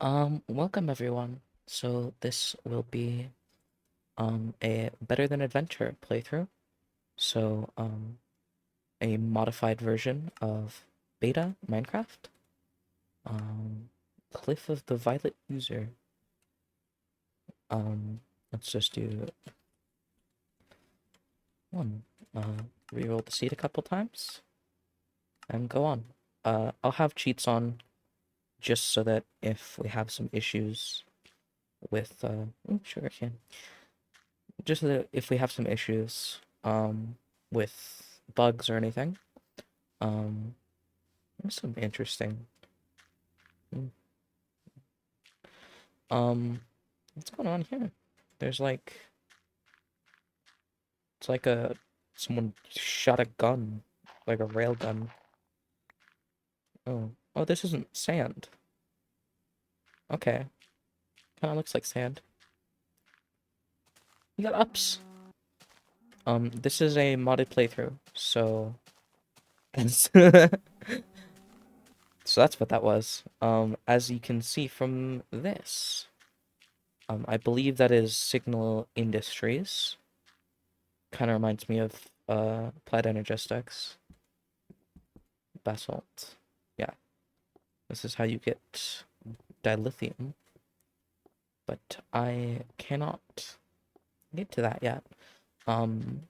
Welcome everyone. So this will be a Better Than Adventure playthrough. So a modified version of beta Minecraft. Um Cliff of the Violet User. Let's just do one. Reroll the seed a couple times and go on. I'll have cheats on just so that if we have some issues with sugarcane. Just so that if we have some issues with bugs or anything. Um there's some interesting mm, um what's going on here? There's like it's like a someone shot a gun, like a rail gun. Oh, this isn't sand. Okay. Kinda looks like sand. You got ups. This is a modded playthrough, so so that's what that was. As you can see from this, I believe that is Signal Industries. Kind of reminds me of Applied Energistics. Basalt. Yeah, this is how you get dilithium. But I cannot get to that yet. Um,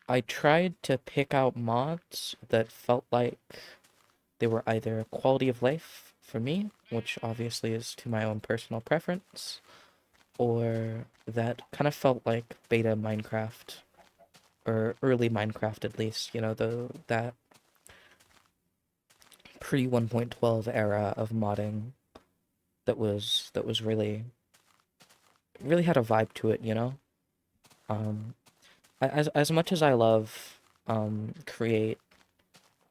I tried to pick out mods that felt like they were either quality of life for me, which obviously is to my own personal preference, or that kind of felt like beta Minecraft, or early Minecraft at least, you know, that pre 1.12 era of modding that was really had a vibe to it, you know? Um as much as I love create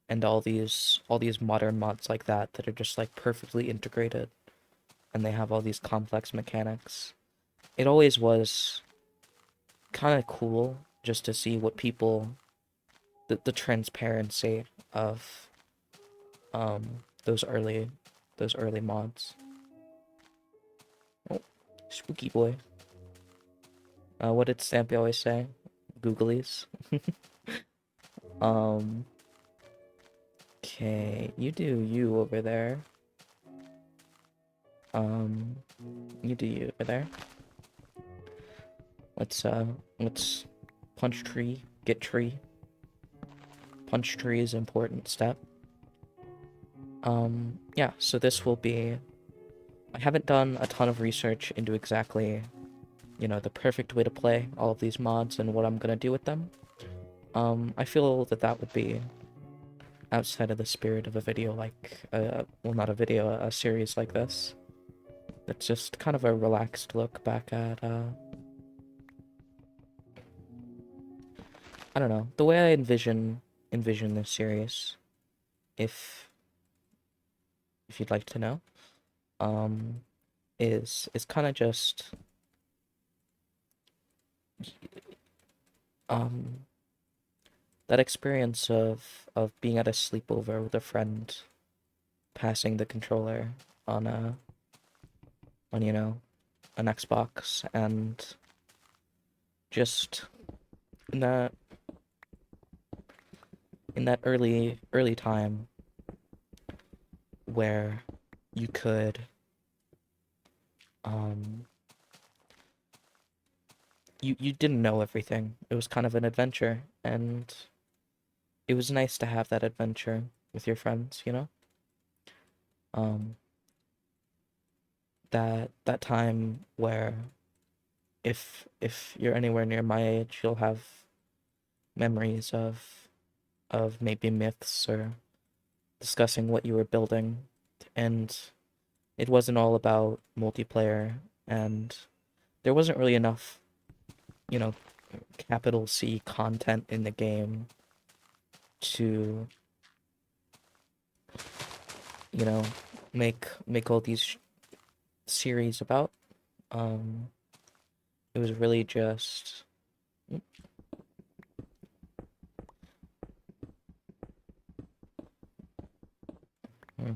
and all these modern mods like that are just like perfectly integrated and they have all these complex mechanics. It always was kind of cool just to see what the transparency of those early mods. Oh, spooky boy. What did Stampy always say? Googlies. Um, okay, you do you over there. Um, you do you over there. Let's punch tree, get tree. Punch tree is an important step. Yeah, so this will be... I haven't done a ton of research into exactly, you know, the perfect way to play all of these mods and what I'm gonna do with them. I feel that that would be outside of the spirit of a video like, well, not a video, a series like this. It's just kind of a relaxed look back at, I don't know, the way I envision this series, if you'd like to know, um, is kind of just, um, that experience of being at a sleepover with a friend, passing the controller on you know, an Xbox, and just in that early time where you could um you didn't know everything. It was kind of an adventure, and it was nice to have that adventure with your friends, you know? Um that time where if you're anywhere near my age, you'll have memories of maybe myths or discussing what you were building, and it wasn't all about multiplayer, and there wasn't really enough, you know, capital C content in the game to, you know, make all these series about. Um, it was really just. Hmm,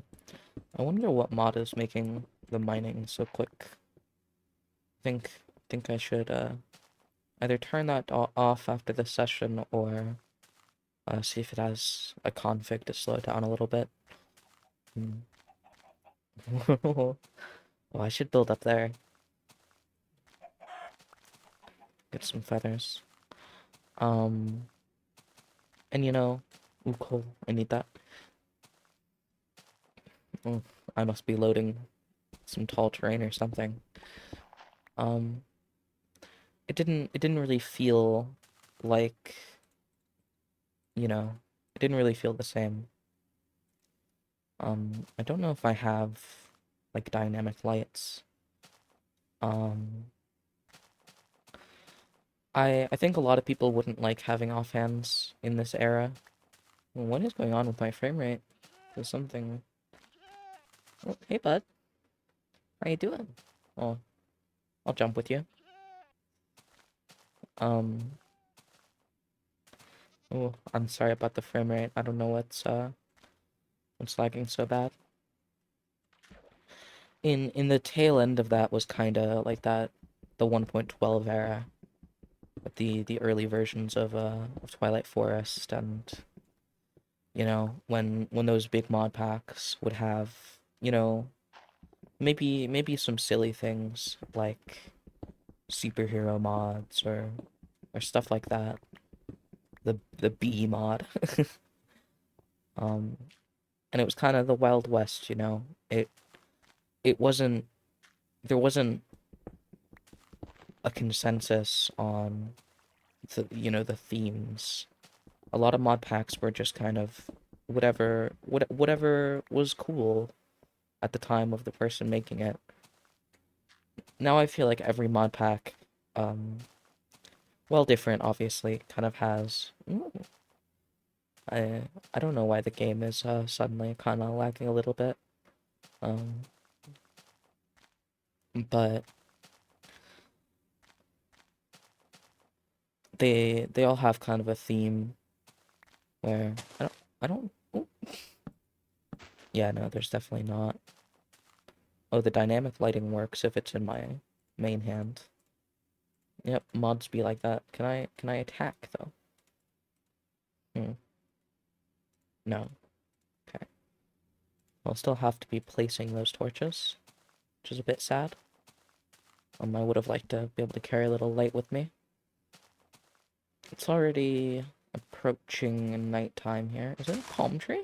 I wonder what mod is making the mining so quick. Think think I should either turn that off after the session or see if it has a config to slow it down a little bit. Hmm. Oh, I should build up there. Get some feathers. And you know, ooh, cool. I need that. Oh, I must be loading some tall terrain or something. Um, it didn't really feel like, you know, it didn't really feel the same. I don't know if I have like dynamic lights. Um, I think a lot of people wouldn't like having offhands in this era. What is going on with my frame rate? There's something. Oh, hey bud, how you doing? Oh, I'll jump with you. Um, oh, I'm sorry about the frame rate. I don't know what's lagging so bad. In the tail end of that was kind of like that, the 1.12 era, with the early versions of Twilight Forest, and you know when those big mod packs would have, you know, maybe some silly things like superhero mods or stuff like that. The B mod. um and it was kind of the Wild West, you know. It wasn't, there wasn't a consensus on the themes. A lot of mod packs were just kind of whatever was cool at the time of the person making it. Now I feel like every mod pack, um well, different obviously, kind of has I I don't know why the game is suddenly kind of lagging a little bit. Um but they all have kind of a theme where I don't oh, yeah, no, there's definitely not. Oh, the dynamic lighting works if it's in my main hand. Yep, mods be like that. Can I attack though? Hmm, no. Okay. I'll still have to be placing those torches, which is a bit sad. I would have liked to be able to carry a little light with me. It's already approaching nighttime here. Is it a palm tree?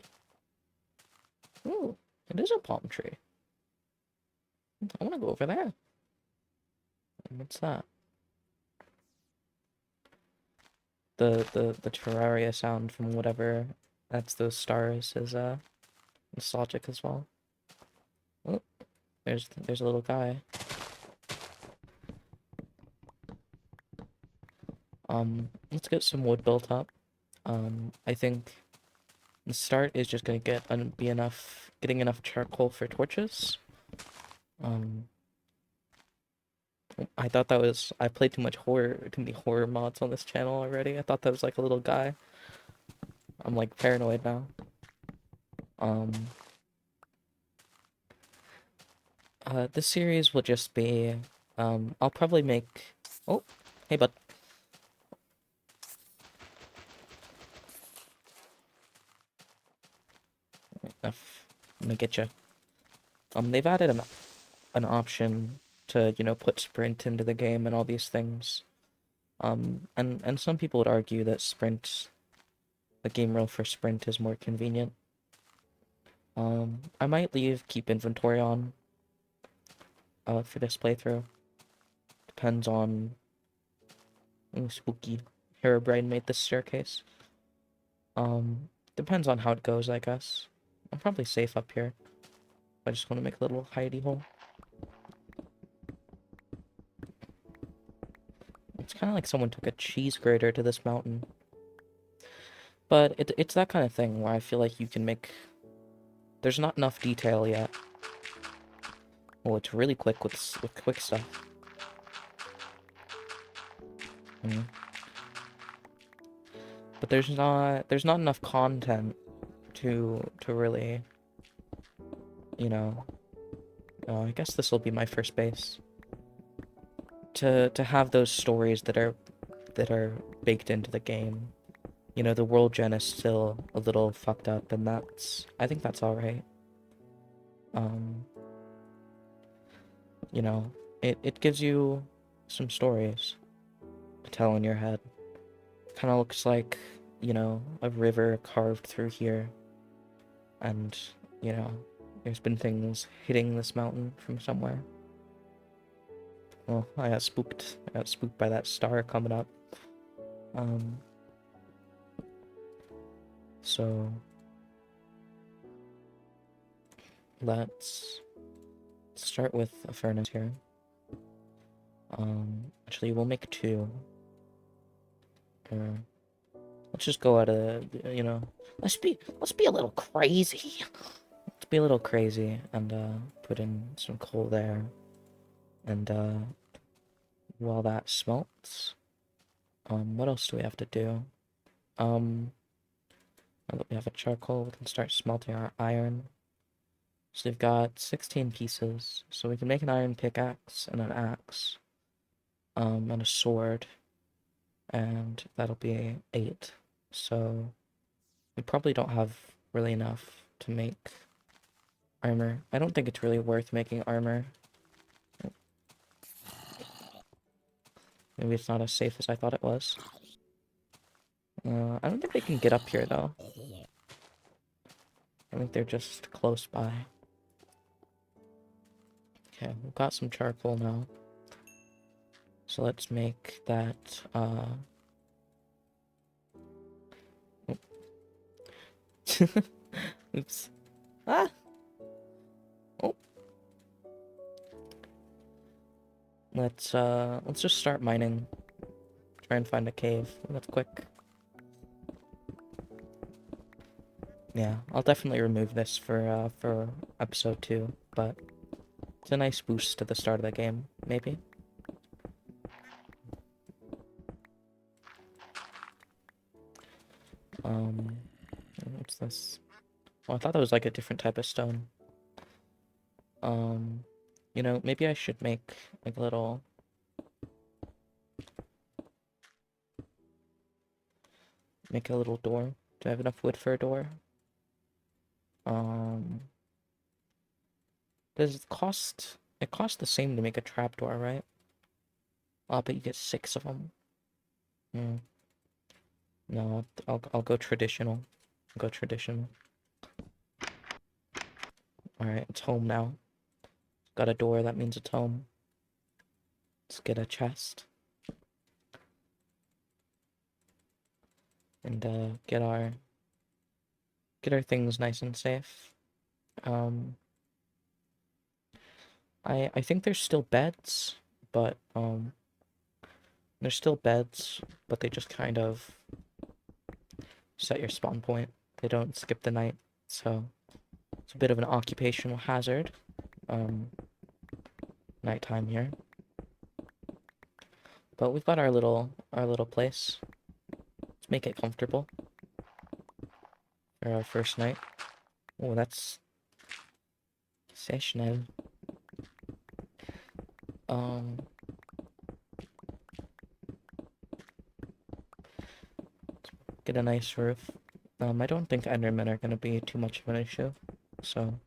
Ooh, it is a palm tree. I want to go over there. What's that? The Terraria sound from whatever that's those stars is nostalgic as well. Oh, there's a little guy. Let's get some wood built up. I think the start is just gonna be enough, getting enough charcoal for torches. Um, I thought that was, I played too many horror mods on this channel already. I thought that was like a little guy. I'm like paranoid now. Um, this series will just be, I'll probably make, oh, hey bud. Enough. I'm gonna get you. They've added an option to, you know, put sprint into the game and all these things. And some people would argue that sprint, the game rule for sprint is more convenient. I might keep inventory on, for this playthrough. Depends on, ooh, spooky. Herobrine made this staircase. Depends on how it goes, I guess. I'm probably safe up here. I just want to make a little hidey hole. It's kind of like someone took a cheese grater to this mountain. But it's that kind of thing where I feel like you can make... There's not enough detail yet. Oh, it's really quick with quick stuff. Mm. But there's not enough content to really, you know, I guess this will be my first base. To have those stories that are baked into the game. You know, the world gen is still a little fucked up, and I think that's all right. Um, you know, it gives you some stories to tell in your head. Kind of looks like, a river carved through here, and, you know, there's been things hitting this mountain from somewhere. Well, I got spooked. I got spooked by that star coming up. Um, so let's start with a furnace here. Actually, we'll make two. Or let's just go out of, let's be a little crazy. Let's be a little crazy and put in some coal there. And while that smelts, what else do we have to do? Now that we have a charcoal, we can start smelting our iron. So we've got 16 pieces. So we can make an iron pickaxe and an axe, and a sword, and that'll be 8. So we probably don't have really enough to make armor. I don't think it's really worth making armor. Maybe it's not as safe as I thought it was. I don't think they can get up here, though. I think they're just close by. Okay, we've got some charcoal now. So let's make that, Oops. Ah! Oh. Let's just start mining. Try and find a cave. That's quick. Yeah, I'll definitely remove this for episode 2, but it's a nice boost to the start of the game, maybe. What's this? Oh, I thought that was like a different type of stone. Maybe I should make like a little... Make a little door. Do I have enough wood for a door? Does it cost... It costs the same to make a trapdoor, right? But you get 6 of them. Hmm. No, I'll go traditional. I'll go traditional. Alright, it's home now. Got a door, that means it's home. Let's get a chest. And get our things nice and safe. I think there's still beds, but they just kind of set your spawn point. They don't skip the night, so it's a bit of an occupational hazard. Nighttime here. But we've got our little place. Let's make it comfortable for our first night. Oh, that's sessional. Get a nice roof. I don't think Endermen are gonna be too much of an issue, so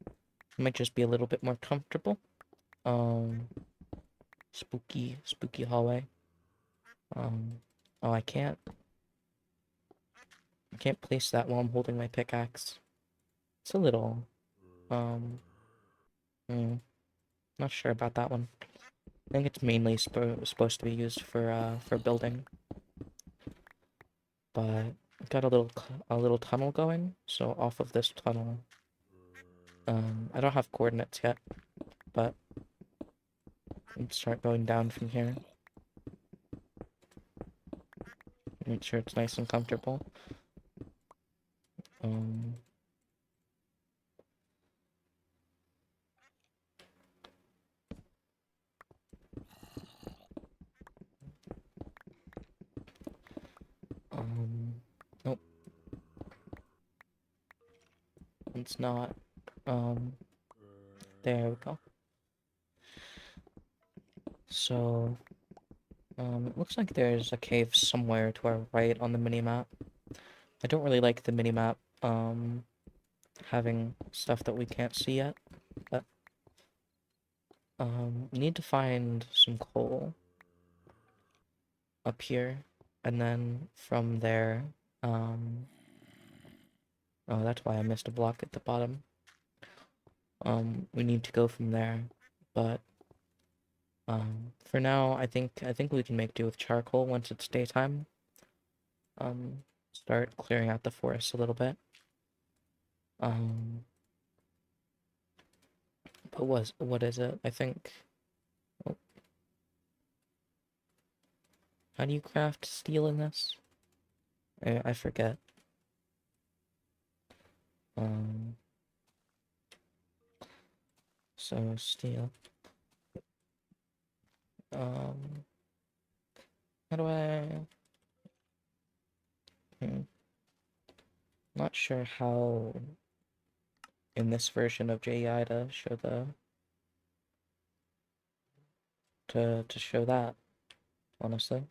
it might just be a little bit more comfortable. Spooky hallway. Oh, I can't place that while I'm holding my pickaxe. It's a little, not sure about that one. I think it's mainly supposed to be used for building. But I've got a little tunnel going, so off of this tunnel, I don't have coordinates yet, but let's start going down from here. Make sure it's nice and comfortable. Nope. It's not. There we go. So, it looks like there's a cave somewhere to our right on the minimap. I don't really like the minimap, having stuff that we can't see yet, but, we need to find some coal up here, and then from there, um, oh, that's why I missed a block at the bottom. We need to go from there, but, for now, I think we can make do with charcoal once it's daytime. Um, Start clearing out the forest a little bit. Um, but what is it? I think. Oh, how do you craft steel in this? I forget. Um, so steel. Um, how do I? Not sure how in this version of JEI to show the to show that, honestly.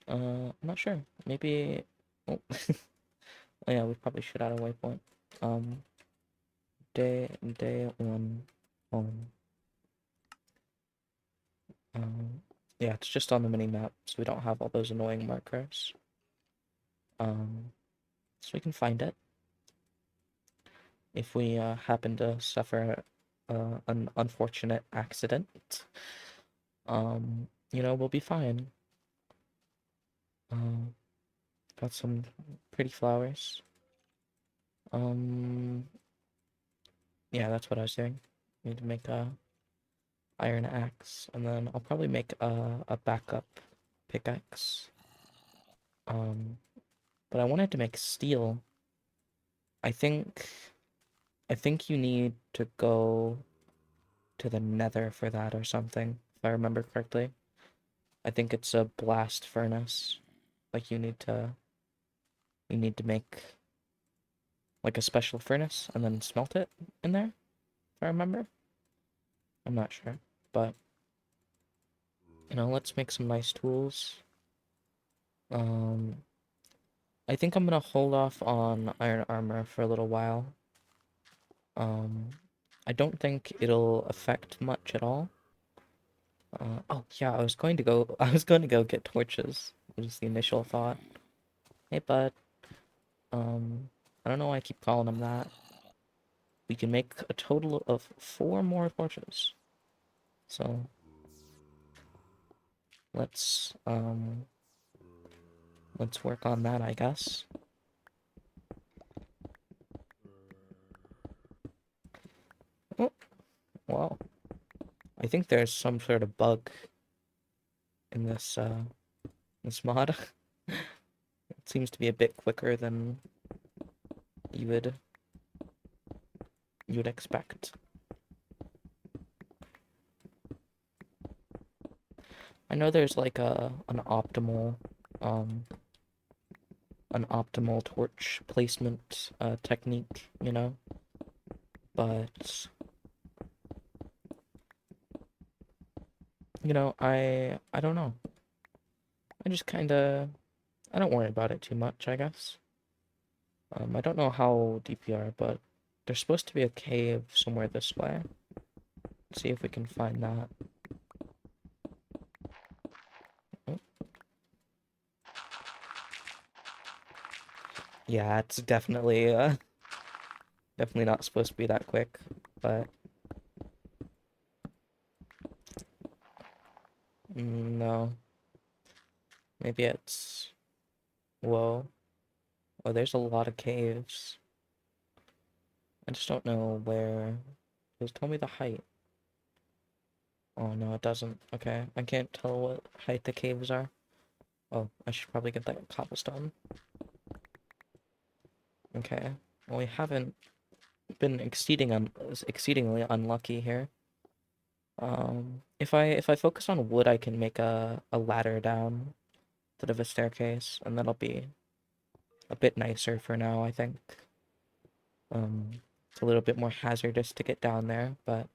I'm not sure. Maybe. Oh, oh yeah, we probably should add a waypoint. Um, day one home. Um, yeah, it's just on the mini map, so we don't have all those annoying markers. So we can find it if we happen to suffer an unfortunate accident. We'll be fine. Um, got some pretty flowers. Um, yeah, that's what I was doing. Need to make a iron axe, and then I'll probably make a backup pickaxe. Um, but I wanted to make steel. I think I think you need to go to the Nether for that or something, if I remember correctly. I think it's a blast furnace. Like you need to make like a special furnace and then smelt it in there, if I remember. I'm not sure. But let's make some nice tools. Um I think I'm gonna hold off on iron armor for a little while. Um I don't think it'll affect much at all. Oh yeah, I was going to go get torches. Was the initial thought. Hey bud, I don't know why I keep calling him that. We can make a total of 4 more torches. So let's let's work on that, I guess. Oh, wow. I think there's some sort of bug in this mod. It seems to be a bit quicker than you would you would expect. I know there's like um an optimal torch placement technique, but I don't know. I just kind of I don't worry about it too much, I guess. I don't know how deep you are, but there's supposed to be a cave somewhere this way. Let's see if we can find that. Oh, yeah, it's definitely not supposed to be that quick, but no, maybe it's whoa. Oh, there's a lot of caves. I just don't know where. Just tell me the height. Oh no, it doesn't. Okay, I can't tell what height the caves are. Oh, I should probably get that cobblestone. Okay. Well, we haven't been exceedingly unlucky here. If I focus on wood, I can make a ladder down instead of a staircase, and that'll be a bit nicer for now, I think. It's a little bit more hazardous to get down there, but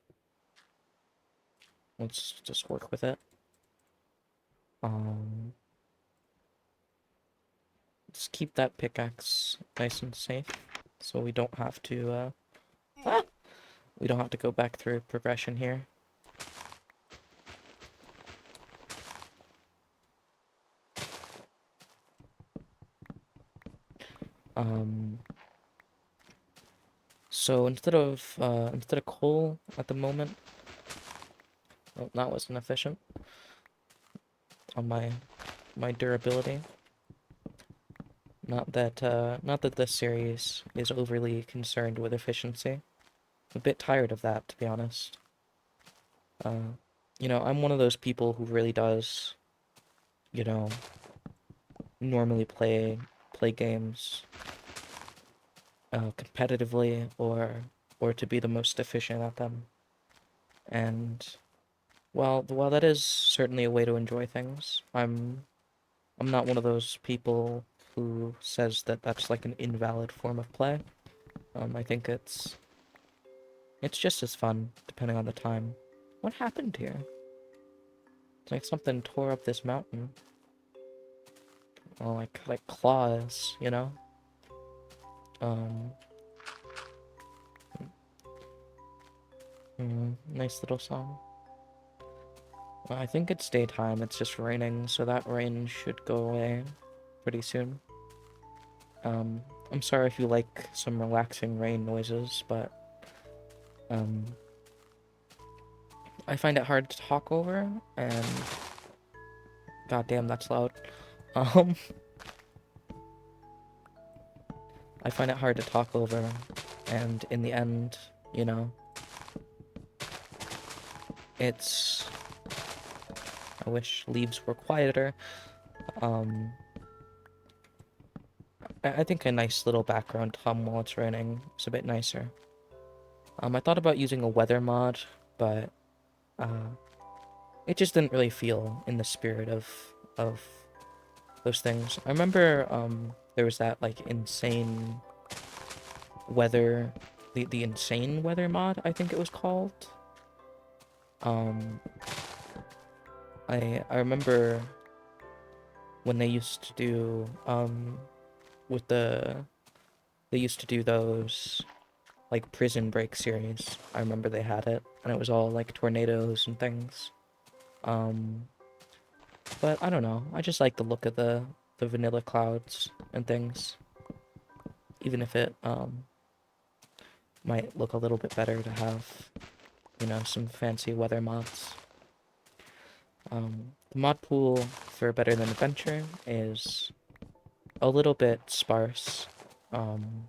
Let's just work with it. Um, let's keep that pickaxe nice and safe, so we don't have to, we don't have to go back through progression here. Um, so instead of coal at the moment, well, that wasn't efficient on my durability. Not that this series is overly concerned with efficiency. I'm a bit tired of that, to be honest. Uh, you know, I'm one of those people who really does, you know, normally play games competitively or to be the most efficient at them. And while that is certainly a way to enjoy things, I'm not one of those people who says that that's like an invalid form of play. I think it's just as fun depending on the time. What happened here? It's like something tore up this mountain. Oh, like claws, you know? Um, nice little song. Well, I think it's daytime, it's just raining, so that rain should go away pretty soon. Um, I'm sorry if you like some relaxing rain noises, but um, I find it hard to talk over, and goddamn, that's loud. Um, I find it hard to talk over, and in the end, you know, it's... I wish leaves were quieter. Um, I think a nice little background hum while it's raining is a bit nicer. I thought about using a weather mod, but uh, it just didn't really feel in the spirit of those things. I remember there was that like insane weather, the insane weather mod, I think it was called. Um, I remember when they used to do with they used to do those like Prison Break series. I remember they had it, and it was all like tornadoes and things. Um, but I don't know. I just like the look of the vanilla clouds and things, even if it might look a little bit better to have, you know, some fancy weather mods. The mod pool for Better Than Adventure is a little bit sparse. Um,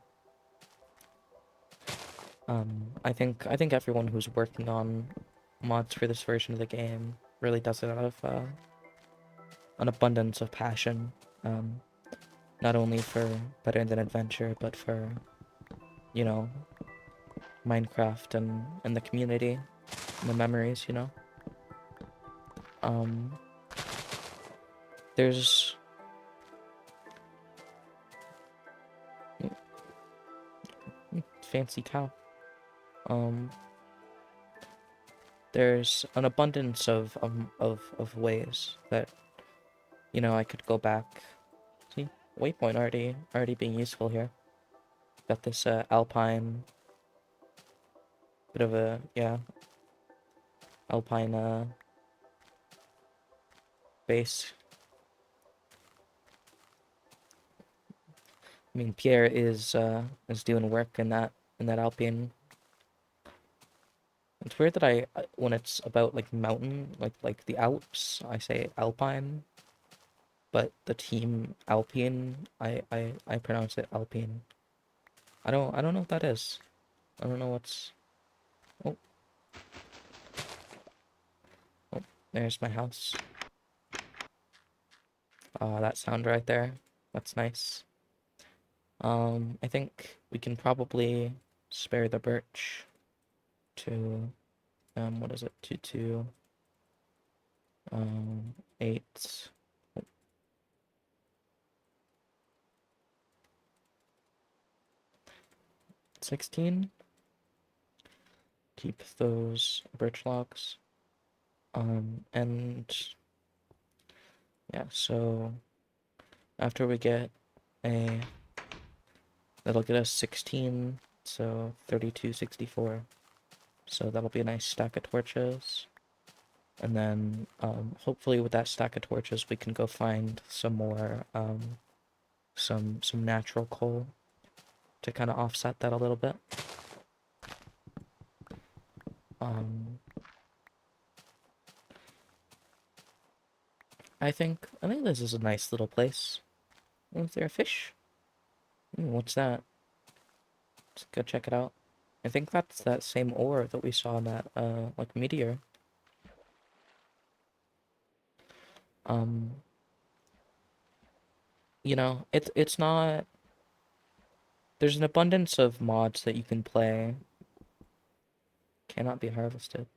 I think everyone who's working on mods for this version of the game really does it out of an abundance of passion. Um, not only for Better Than Adventure, but for, you know, Minecraft and the community and the memories, you know. Um, there's fancy cow. Um, there's an abundance of ways that, you know, I could go back. See, waypoint already being useful here. Got this alpine, bit of a, yeah, alpine base. I mean, Pierre is doing work in that alpine. It's weird that when it's about like mountain, like the Alps, I say alpine, but the team Alpine, I pronounce it Alpine. I don't know what that is. I don't know what's. Oh, oh, there's my house. That sound right there. That's nice. I think we can probably spare the birch to, what is it? 8, 16. Keep those birch logs. And yeah, so after we get a, that'll get us 16, so 32, 64. So that'll be a nice stack of torches. And then hopefully with that stack of torches we can go find some more some natural coal to kind of offset that a little bit. Um, I think this is a nice little place. Oh, is there a fish? What's that? Let's go check it out. I think that's that same ore that we saw in that like meteor. Um, you know, it's not. There's an abundance of mods that you can play. Cannot be harvested.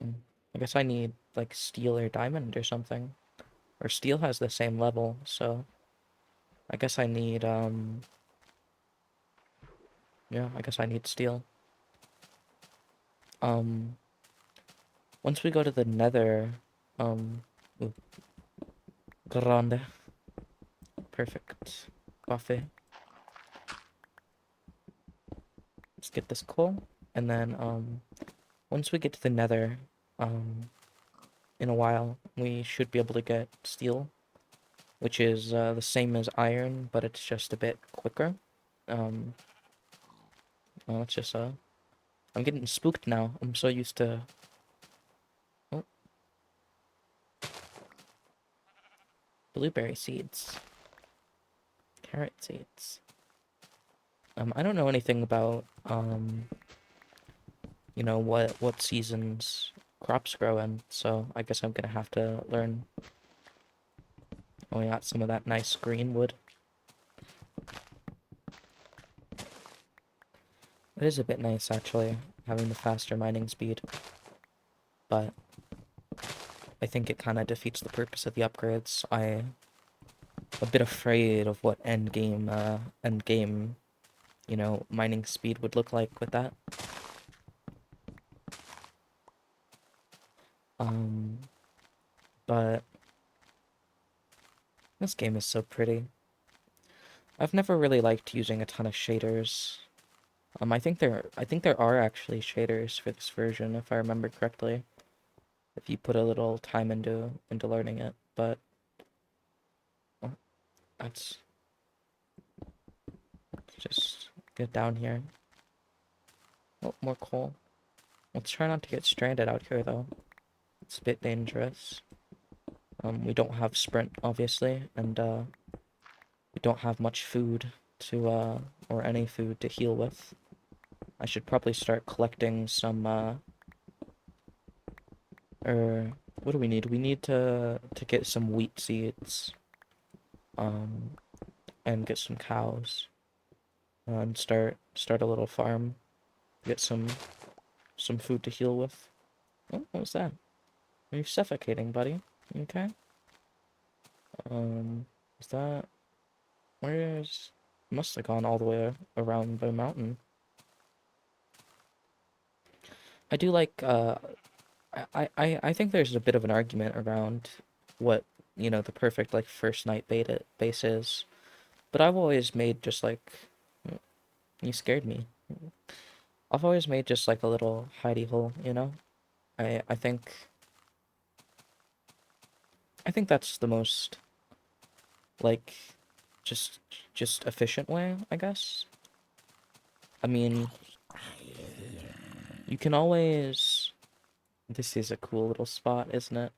Mm. I guess I need like steel or diamond or something. Or steel has the same level, so I guess I need yeah, I guess I need steel. Um Once we go to the nether, um ooh, grande. Perfect. Coffee. Let's get this coal. And then once we get to the nether, um in a while, we should be able to get steel, which is the same as iron, but it's just a bit quicker. Um it's just I'm getting spooked now. I'm so used to, oh, blueberry seeds, carrot seeds. I don't know anything about you know, what seasons crops grow in, so I guess I'm gonna have to learn. Oh, we got some of that nice green wood. It is a bit nice actually, having the faster mining speed, but I think it kind of defeats the purpose of the upgrades. I'm a bit afraid of what end game, you know, mining speed would look like with that. Um, but this game is so pretty. I've never really liked using a ton of shaders. I think there are actually shaders for this version, if I remember correctly, if you put a little time into learning it. But oh, that's just get down here. Oh, more coal. Let's try not to get stranded out here though. It's a bit dangerous. We don't have sprint obviously, and we don't have much food to or any food to heal with. I should probably start collecting some or what do we need? We need to get some wheat seeds, um, and get some cows, and start a little farm. Get some food to heal with. Oh, what was that? Are you suffocating, buddy? You okay? Is that where's? Must have gone all the way around the mountain. I do like I think there's a bit of an argument around what, you know, the perfect like first night beta base is. But I've always made just like, you scared me. I've always made just like a little hidey hole, you know? I think that's the most like just just efficient way, I guess. I mean, you can always, this is a cool little spot, isn't it?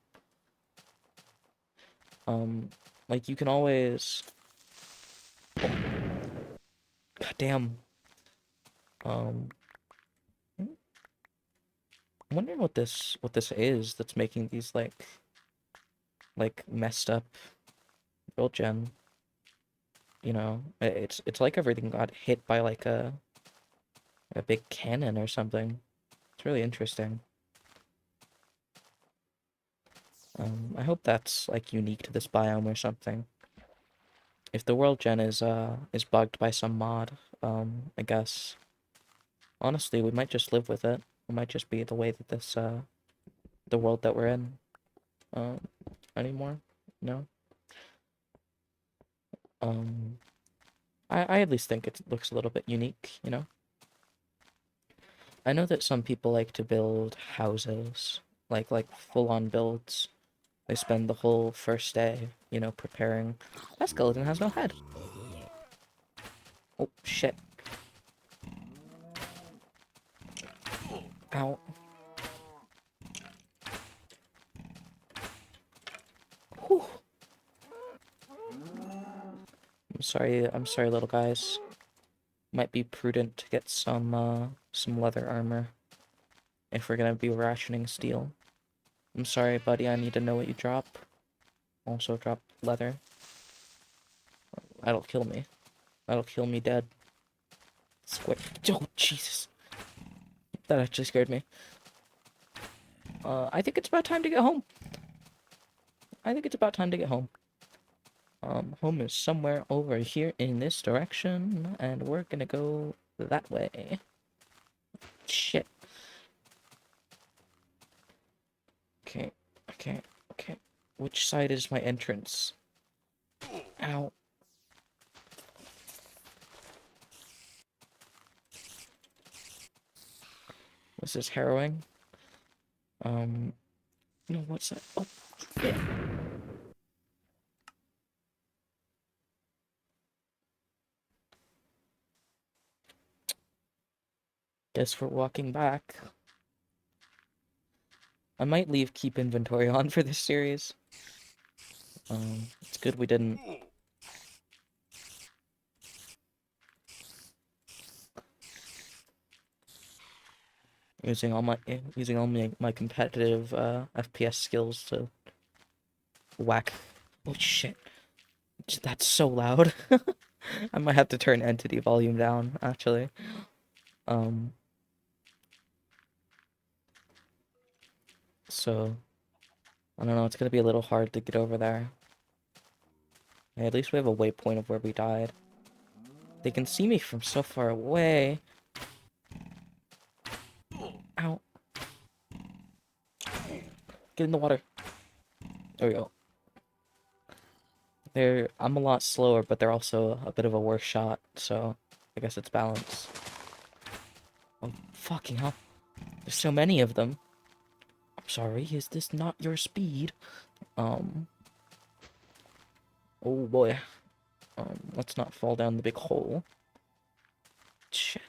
Um like you can always, god damn. Um I'm wondering what this is that's making these like messed up build gen. You know, it's like everything got hit by like a big cannon or something. It's really interesting. I hope that's like unique to this biome or something. If the world gen is bugged by some mod, I guess honestly we might just live with it. It might just be the way that this the world that we're in um anymore. No. Um, I at least think it looks a little bit unique, you know? I know that some people like to build houses, like full-on builds. They spend the whole first day, you know, preparing. That skeleton has no head. Oh, shit. Ow. Whew. I'm sorry, little guys. Might be prudent to get some leather armor if we're gonna be rationing steel. I'm sorry, buddy, I need to know what you drop. Also drop leather. That'll kill me. That'll kill me dead. Squirt. Oh, Jesus. That actually scared me. I think it's about time to get home. I think it's about time to get home. Home is somewhere over here in this direction, and we're gonna go that way. Shit. Okay, okay, okay. Which side is my entrance? Ow. This is harrowing. No, what's that? Oh, yeah. Guess we're walking back. I might leave keep inventory on for this series. It's good we didn't. Using all my competitive FPS skills to whack. Oh shit. That's so loud. I might have to turn entity volume down, actually. Um, so, I don't know, it's gonna be a little hard to get over there. Hey, at least we have a waypoint of where we died. They can see me from so far away. Ow. Get in the water. There we go. I'm a lot slower, but they're also a bit of a worse shot, so I guess it's balance. Oh, fucking hell. There's so many of them. I'm sorry, is this not your speed? Um, oh boy. Let's not fall down the big hole. Shit.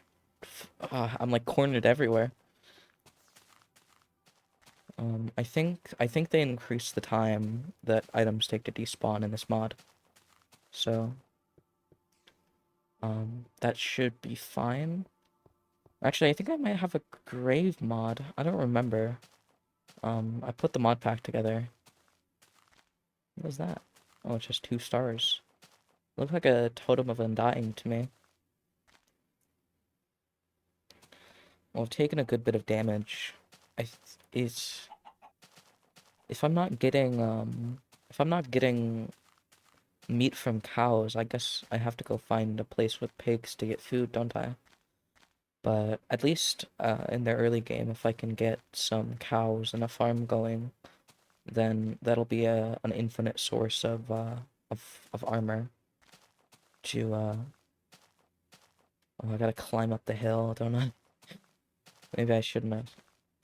I'm like cornered everywhere. I think they increased the time that items take to despawn in this mod. So, that should be fine. Actually, I think I might have a grave mod. I don't remember. I put the mod pack together. What is that? Oh, it's just 2 stars. Looks like a totem of undying to me. Well, I've taken a good bit of damage. Is if I'm not getting meat from cows, I guess I have to go find a place with pigs to get food, don't I? But at least in the early game, if I can get some cows and a farm going, then that'll be an infinite source of armor to oh, I gotta climb up the hill, don't I? Maybe I shouldn't have.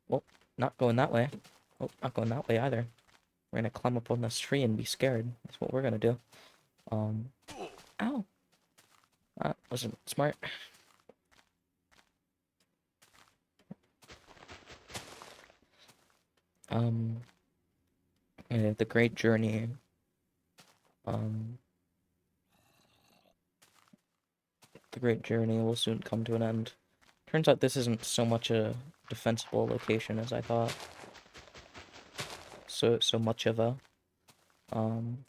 Well, not going that way. Oh, not going that way either. We're gonna climb up on this tree and be scared. That's what we're gonna do. Um, ow. That wasn't smart. Um, yeah, the great journey. Um, the great journey will soon come to an end. Turns out this isn't so much a defensible location as I thought. So much of a um.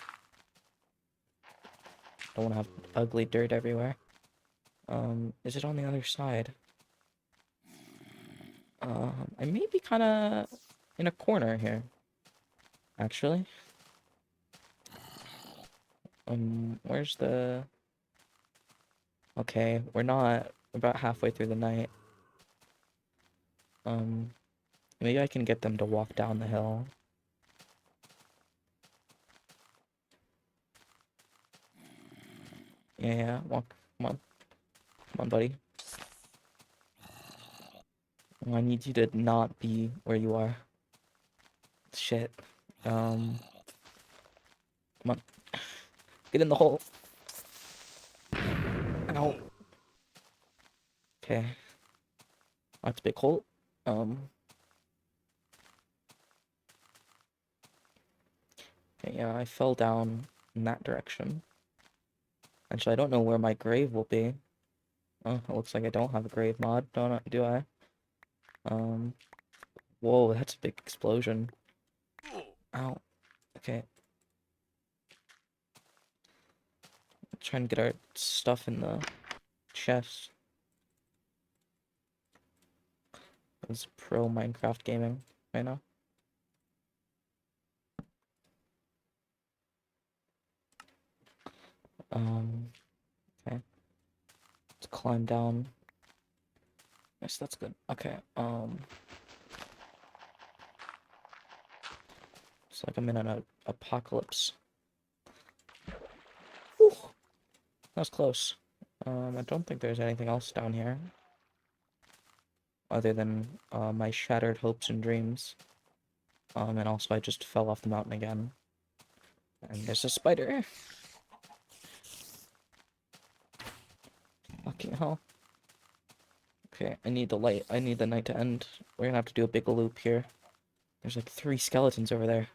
Don't want to have ugly dirt everywhere. Is it on the other side? I may be kind of in a corner here, actually. Where's the... Okay, we're not about halfway through the night. maybe I can get them to walk down the hill. Yeah, walk. Come on. Come on, buddy. I need you to not be where you are. Shit. Come on. Get in the hole. Ow. Okay. That's a big hole. Okay, yeah, I fell down in that direction. Actually, I don't know where my grave will be. Oh, it looks like I don't have a grave mod, do I? Whoa, that's a big explosion. Ow. Okay. Try and get our stuff in the chest. It's pro Minecraft gaming right now. Okay. Let's climb down. Yes, that's good. Okay, it's like I'm in an apocalypse. Whew. That was close. I don't think there's anything else down here. Other than, my shattered hopes and dreams. And also I just fell off the mountain again. And there's a spider. Fucking hell. Okay, I need the light. I need the night to end. We're gonna have to do a big loop here. There's like 3 skeletons over there.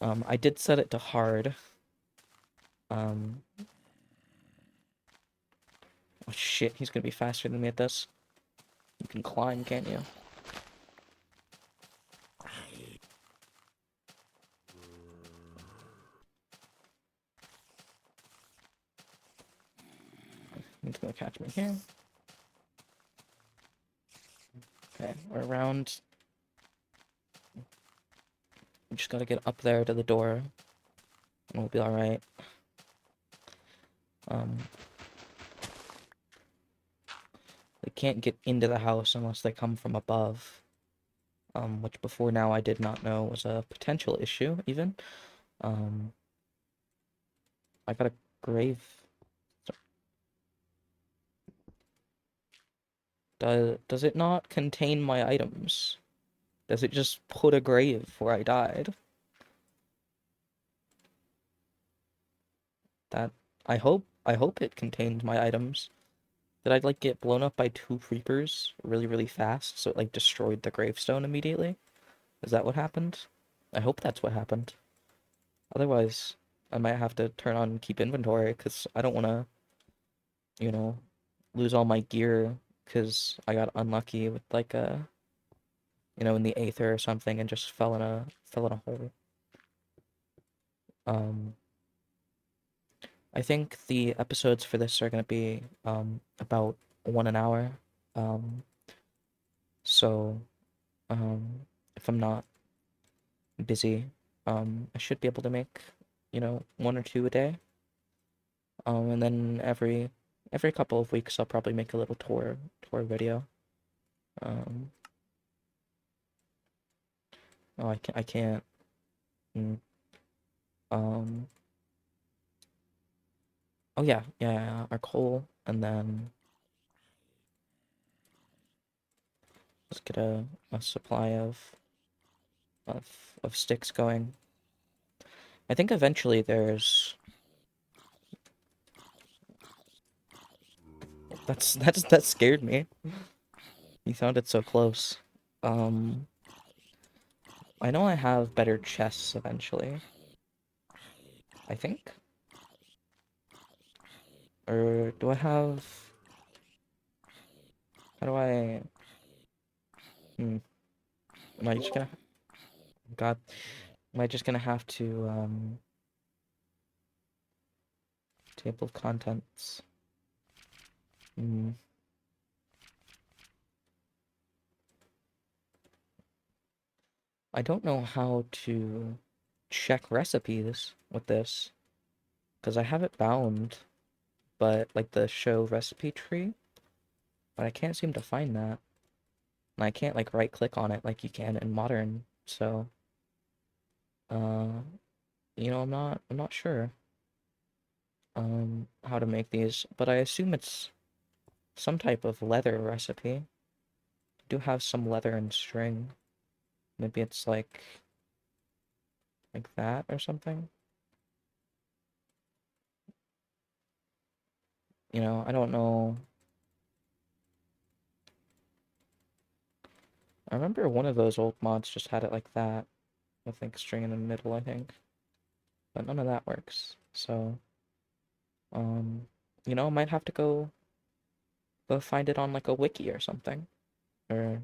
I did set it to hard. Oh shit, he's gonna be faster than me at this. You can climb, can't you? He's gonna catch me here. Okay, we're around. We just gotta get up there to the door, and we'll be alright. They can't get into the house unless they come from above. Which before now I did not know was a potential issue, even. I got a grave. Does it not contain my items? Does it just put a grave where I died? That I hope it contained my items. Did I like get blown up by 2 creepers really, really fast, so it like destroyed the gravestone immediately? Is that what happened? I hope that's what happened. Otherwise, I might have to turn on keep inventory, because I don't want to, you know, lose all my gear, because I got unlucky with like a, in the aether or something and just fell in a hole. I think the episodes for this are gonna be about 1 an hour. So if I'm not busy, I should be able to make, 1 or 2 a day. And then every couple of weeks I'll probably make a little tour video. Oh, I can't. Mm, um. Oh yeah, our coal, and then let's get a supply of sticks going. I think eventually there's that scared me. You sounded so close. Um, I know I have better chests eventually. I think. Or do I have? How do I? Hmm. Am I just gonna? God, am I just gonna have to table of contents? Hmm. I don't know how to check recipes with this because I have it bound, but like the show recipe tree, but I can't seem to find that. And I can't like right click on it like you can in modern. So, uh, I'm not sure how to make these, but I assume it's some type of leather recipe. I do have some leather and string. Maybe it's like that or something. I don't know. I remember one of those old mods just had it like that, with like string in the middle, I think. But none of that works. So, um, I might have to go find it on like a wiki or something. Or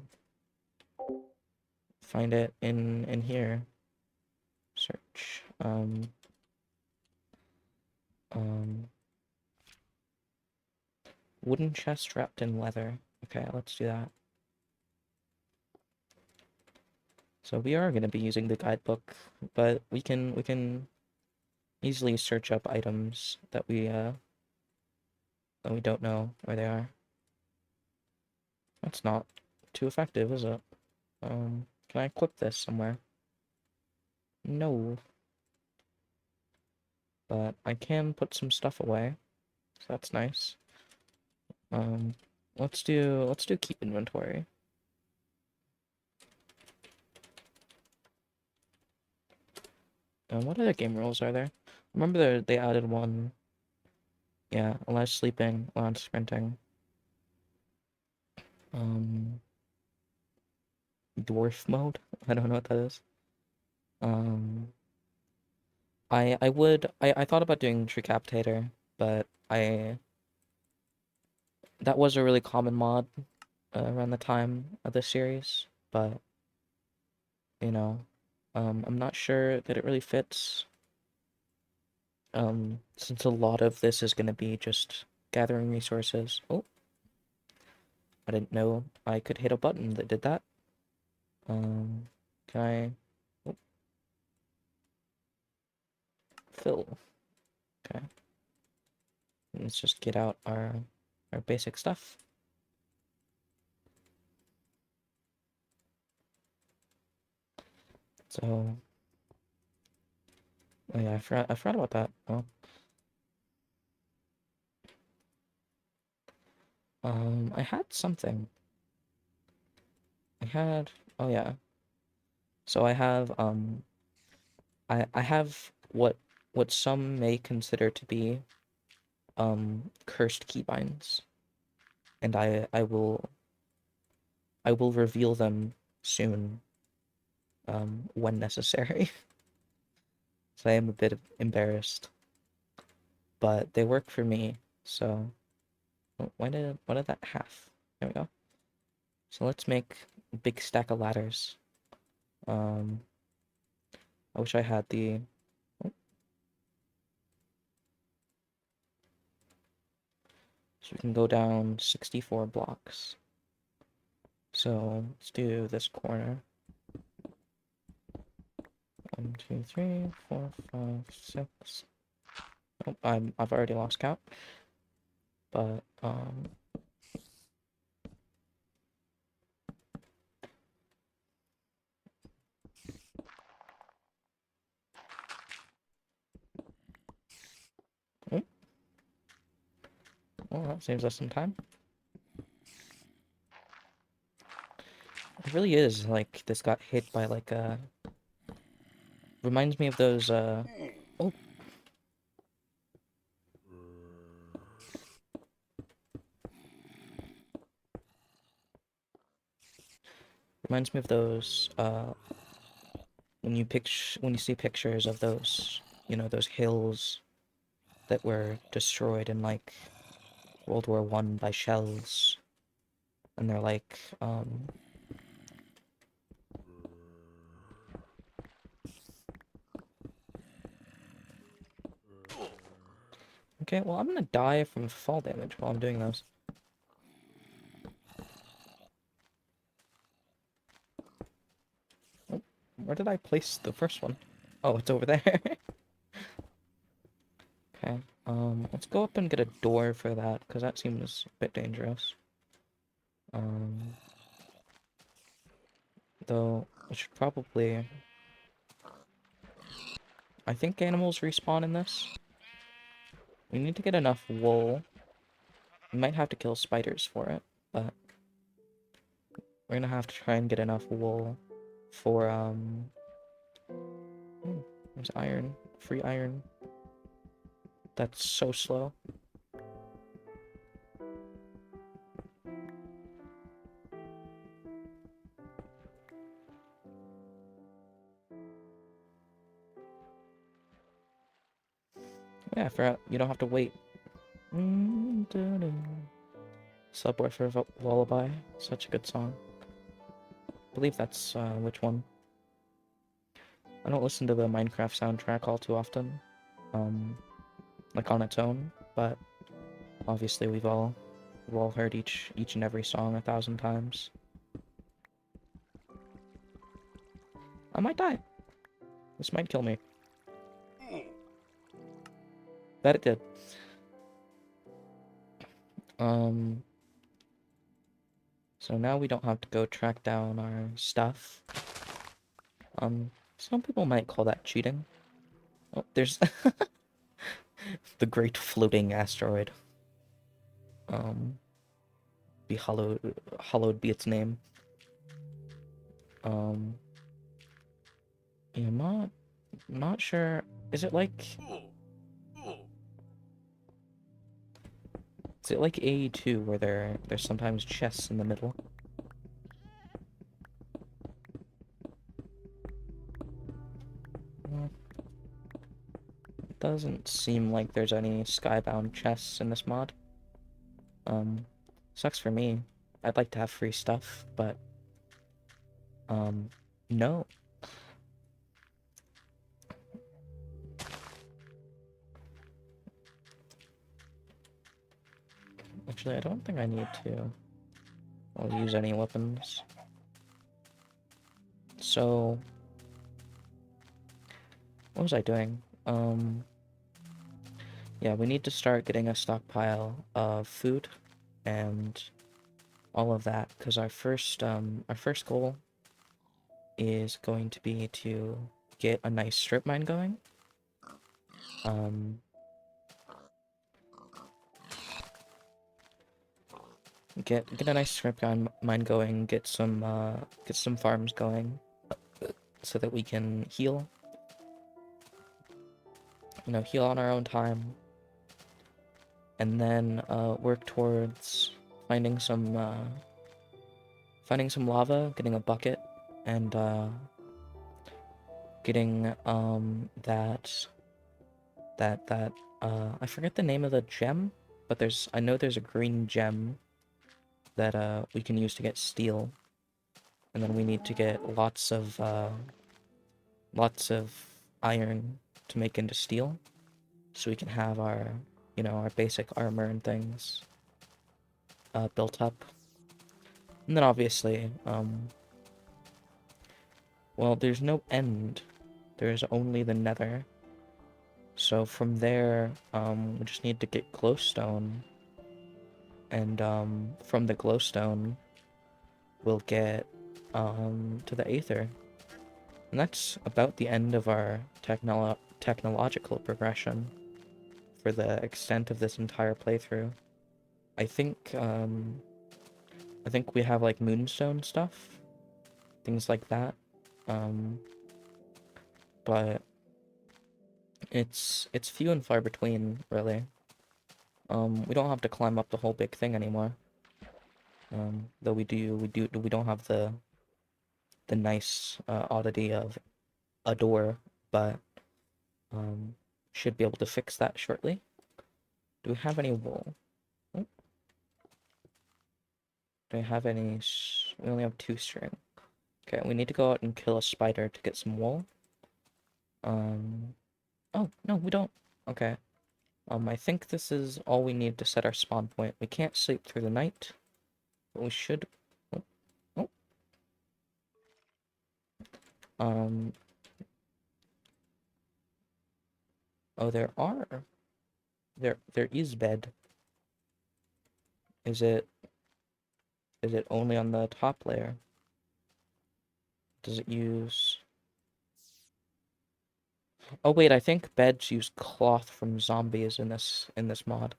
find it in here. Search. Um, wooden chest wrapped in leather. Okay, let's do that. So we are going to be using the guidebook, but we can easily search up items that we don't know where they are. That's not too effective, is it? Can I equip this somewhere? No, but I can put some stuff away, so that's nice. Um, let's do keep inventory. And what other game rules are there? Remember they added one. Yeah, less sleeping, allowed sprinting. Um, dwarf mode. I don't know what that is. Um, I thought about doing Tricapitator, but I that was a really common mod around the time of the series, but you know, I'm not sure that it really fits. Since a lot of this is going to be just gathering resources. Oh, I didn't know I could hit a button that did that. Um, can I? Oh, fill. Okay, let's just get out our basic stuff. So, oh yeah, I forgot about that. Oh, I had something. I had. Oh yeah. So I have what some may consider to be cursed keybinds, and I will reveal them soon, when necessary. So I am a bit embarrassed, but they work for me. So what did that have? There we go. So let's make a big stack of ladders. Um, I wish I had the. Oh, so we can go down 64 blocks. So let's do this corner. 1, 2, 3, 4, 5, 6. Oh, I've already lost count. But oh, well, that saves us some time. It really is like this got hit by like a. Reminds me of those oh, reminds me of those when you see pictures of those, those hills that were destroyed in like World War I by shells, and they're like okay, well, I'm gonna die from fall damage while I'm doing those. Oh, where did I place the first one? Oh, it's over there. Okay, let's go up and get a door for that, because that seems a bit dangerous. Um, Though, I should probably... I think animals respawn in this. We need to get enough wool. We might have to kill spiders for it, but... We're gonna have to try and get enough wool for, there's iron. Free iron. That's so slow. Yeah, I forgot. You don't have to wait. Subway for Lullaby. Such a good song. I believe that's, which one? I don't listen to the Minecraft soundtrack all too often. Like on its own, but obviously we've all heard each and every song 1,000 times. I might die. This might kill me. That it did. So now we don't have to go track down our stuff. Some people might call that cheating. Oh, there's the great floating asteroid. Be hallowed be its name. Yeah, not sure. Is it like... Is it like AE2 where there's sometimes chests in the middle? Well, it doesn't seem like there's any skybound chests in this mod. Sucks for me. I'd like to have free stuff, but no. Actually, I don't think I need to. I'll use any weapons. So, what was I doing? Yeah, we need to start getting a stockpile of food and all of that, because our first goal is going to be to get a nice strip mine going. Get a nice strip mine going, get some farms going, so that we can heal. You know, heal on our own time, and then work towards finding some lava, getting a bucket, and getting that I forget the name of the gem, but I know there's a green gem that we can use to get steel, and then we need to get lots of iron to make into steel, so we can have our, you know, our basic armor and things built up. And then obviously, well, there's no end. There's only the nether. So from there, we just need to get glowstone. And from the glowstone, we'll get to the aether. And that's about the end of our technological progression for the extent of this entire playthrough. I think we have like moonstone stuff, things like that. But it's few and far between, really. We don't have to climb up the whole big thing anymore. Though we don't have the nice oddity of a door, but should be able to fix that shortly. Do we have any wool? Oh. Do I have any? We only have 2 string. Okay, we need to go out and kill a spider to get some wool. Oh, no, we don't. Okay. I think this is all we need to set our spawn point. We can't sleep through the night, but we should... Oh. Oh. Oh, there are. There is bed. Is it only on the top layer? Does it use... Oh wait, I think beds use cloth from zombies in this mod.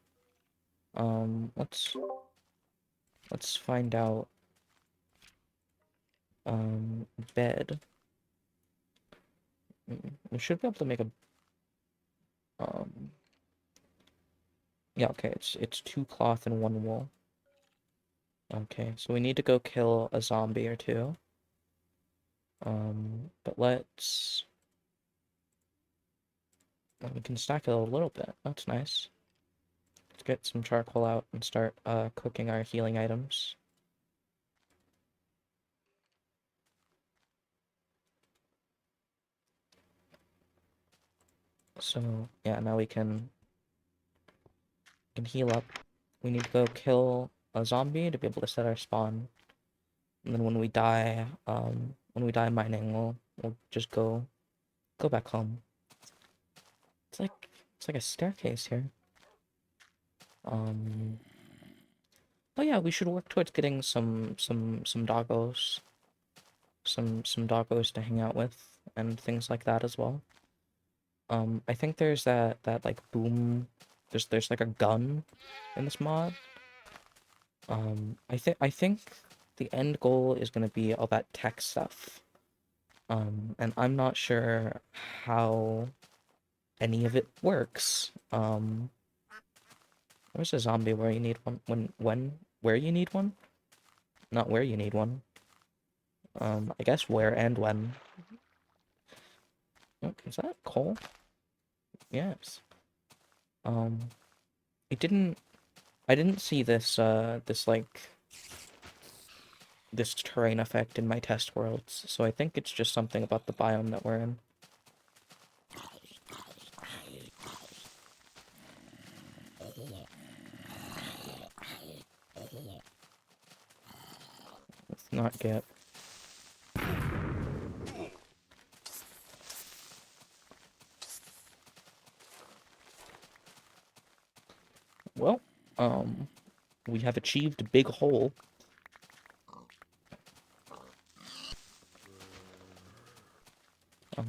Let's find out. Bed. We should be able to make a yeah, okay, it's 2 cloth and 1 wool. Okay, so we need to go kill a zombie or two. But we can stack it a little bit. That's nice. Let's get some charcoal out and start cooking our healing items. So yeah, now we can heal up. We need to go kill a zombie to be able to set our spawn. And then when we die mining, we'll just go back home. It's like a staircase here. Oh yeah, we should work towards getting some doggos. Some doggos to hang out with and things like that as well. I think there's that like boom. There's like a gun in this mod. I think the end goal is gonna be all that tech stuff. And I'm not sure how any of it works. There's a zombie where you need one where you need one? Not where you need one. I guess where and when. Oh, is that coal? Yes. Um, I didn't see this, this terrain effect in my test worlds, so I think it's just something about the biome that we're in. Let's not get... Well, we have achieved a big hole.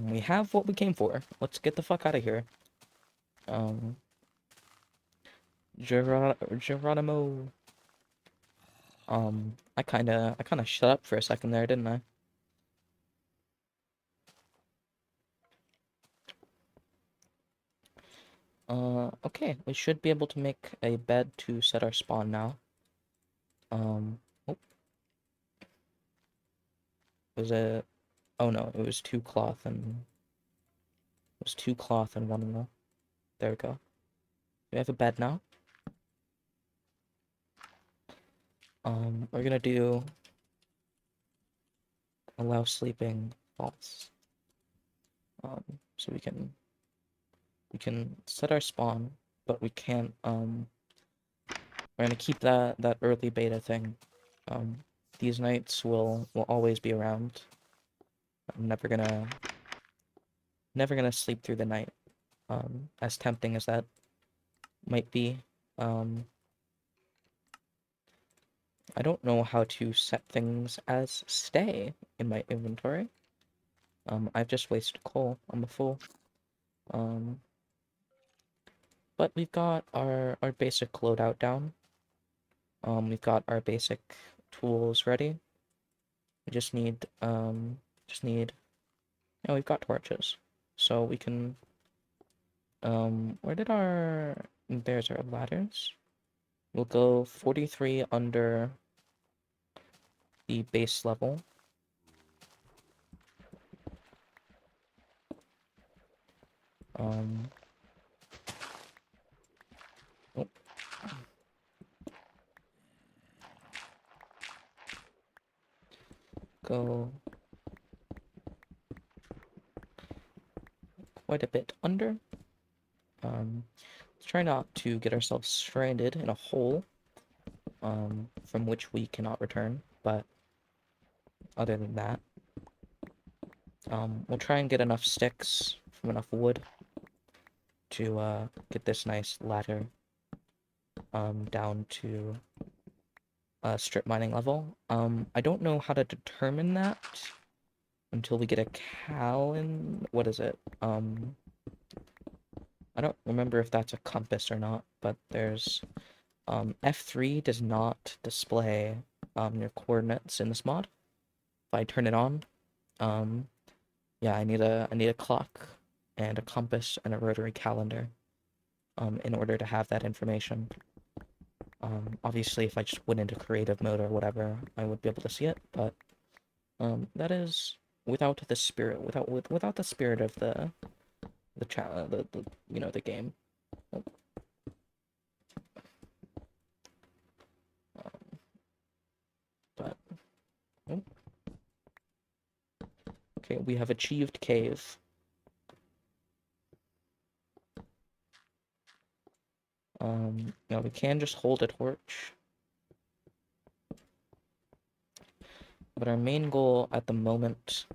We have what we came for. Let's get the fuck out of here. Geronimo. I kinda shut up for a second there, didn't I? Okay, we should be able to make a bed to set our spawn now. Oh, was it? Oh no, it was 2 cloth and... It was 2 cloth and 1 wool. There we go. We have a bed now. We're gonna do... Allow sleeping false. So we can set our spawn, but we can't, we're gonna keep that early beta thing. These nights will always be around. I'm never gonna sleep through the night. As tempting as that might be. I don't know how to set things as stay in my inventory. I've just wasted coal. I'm a fool. But we've got our basic loadout down. We've got our basic tools ready. We just need, yeah, we've got torches. So we can, where did there's our ladders. We'll go 43 under the base level. Oh. Go quite a bit under. Let's try not to get ourselves stranded in a hole, from which we cannot return, but other than that, we'll try and get enough sticks from enough wood to get this nice ladder down to strip mining level. I don't know how to determine that. until we get a what is it? I don't remember if that's a compass or not, but there's F3 does not display your coordinates in this mod. If I turn it on, um, yeah, I need a clock and a compass and a rotary calendar in order to have that information. Obviously, if I just went into creative mode or whatever, I would be able to see it, but that is without the spirit, without the spirit of the you know, the game. Oh, but oh, okay, we have achieved cave. Now we can just hold a torch, but our main goal at the moment,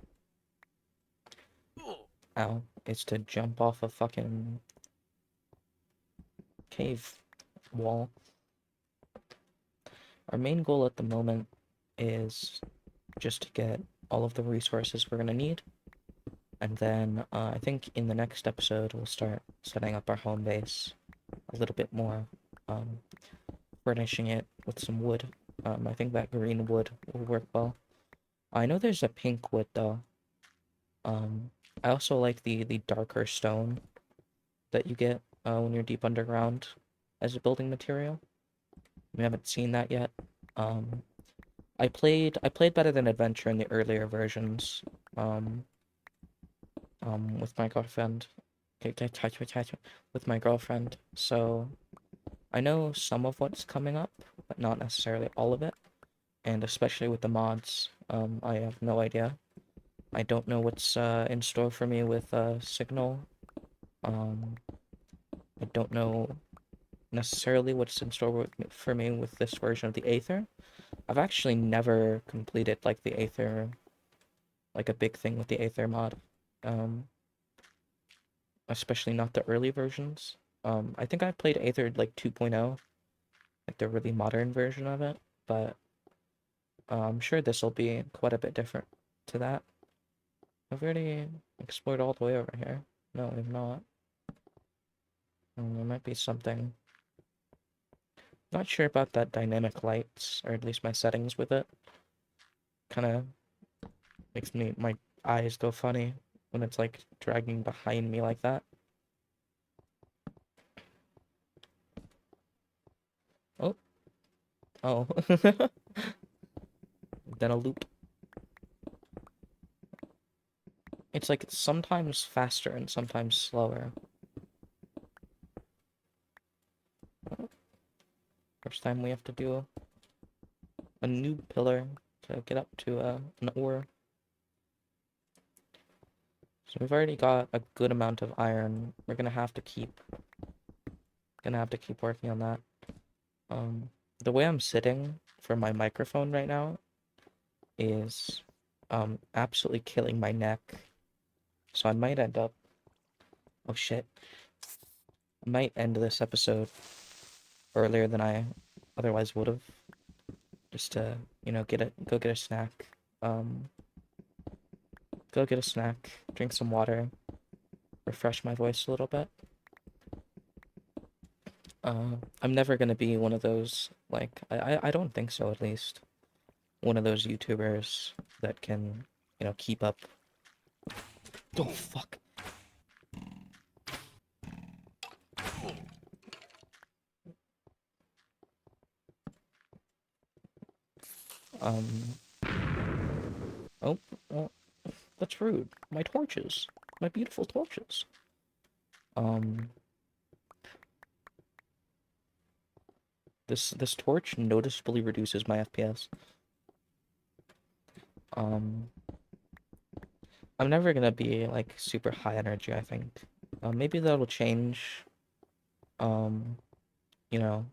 ow, is to jump off a fucking cave wall. Our main goal at the moment is just to get all of the resources we're gonna need, and then I think in the next episode we'll start setting up our home base a little bit more, um, furnishing it with some wood. I think that green wood will work well. I know there's a pink wood though. Um, I also like the darker stone that you get when you're deep underground as a building material. We haven't seen that yet. Um, I played better than Adventure in the earlier versions. Um, with my girlfriend. With my girlfriend. So I know some of what's coming up, but not necessarily all of it. And especially with the mods, I have no idea. I don't know what's in store for me with Signal. Um, I don't know necessarily what's in store for me with this version of the Aether. I've actually never completed like the Aether, like a big thing with the Aether mod. Um, Especially not the early versions. I think I played Aether like 2.0, like the really modern version of it, but I'm sure this will be quite a bit different to that. I've already explored all the way over here. No, we've not. There might be something. Not sure about that dynamic lights, or at least my settings with it. Kind of makes my eyes go funny when it's like dragging behind me like that. Oh, oh. Then a loop. It's like it's sometimes faster and sometimes slower. First time we have to do a new pillar to get up to an ore. So we've already got a good amount of iron. We're gonna have to keep working on that. The way I'm sitting for my microphone right now is absolutely killing my neck. So I might end up, oh shit, I might end this episode earlier than I otherwise would have, just to, you know, go get a snack. Um, Go get a snack, drink some water, refresh my voice a little bit. I'm never gonna be one of those, like, I don't think so, at least. One of those YouTubers that can, you know, keep up. Oh, fuck. Um, oh, well, that's rude. My torches. My beautiful torches. Um, this torch noticeably reduces my FPS. Um, I'm never gonna be, like, super high energy, I think. Maybe that'll change, um, you know,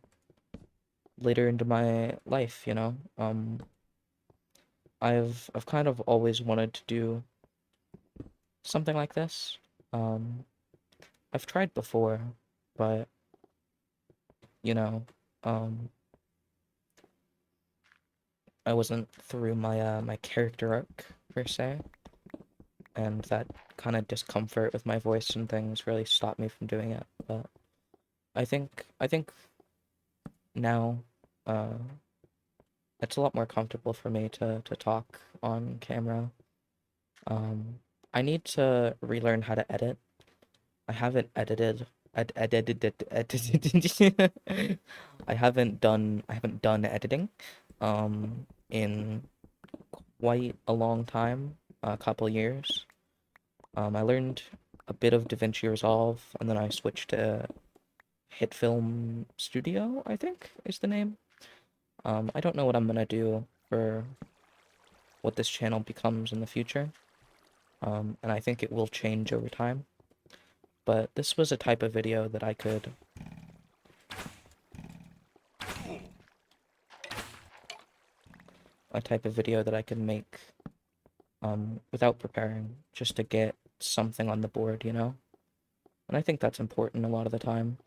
later into my life, you know? I've kind of always wanted to do something like this. Um, I've tried before, but you know, um, I wasn't through my my character arc per se. and that kind of discomfort with my voice and things really stopped me from doing it. But I think now, uh, it's a lot more comfortable for me to talk on camera. I need to relearn how to edit. I haven't edited. I haven't done editing in quite a long time, a couple years. I learned a bit of DaVinci Resolve, and then I switched to Hit Film Studio, I think is the name. I don't know what I'm gonna do for what this channel becomes in the future, and I think it will change over time. But this was a type of video that I could make without preparing, just to get something on the board, you know? And I think that's important a lot of the time,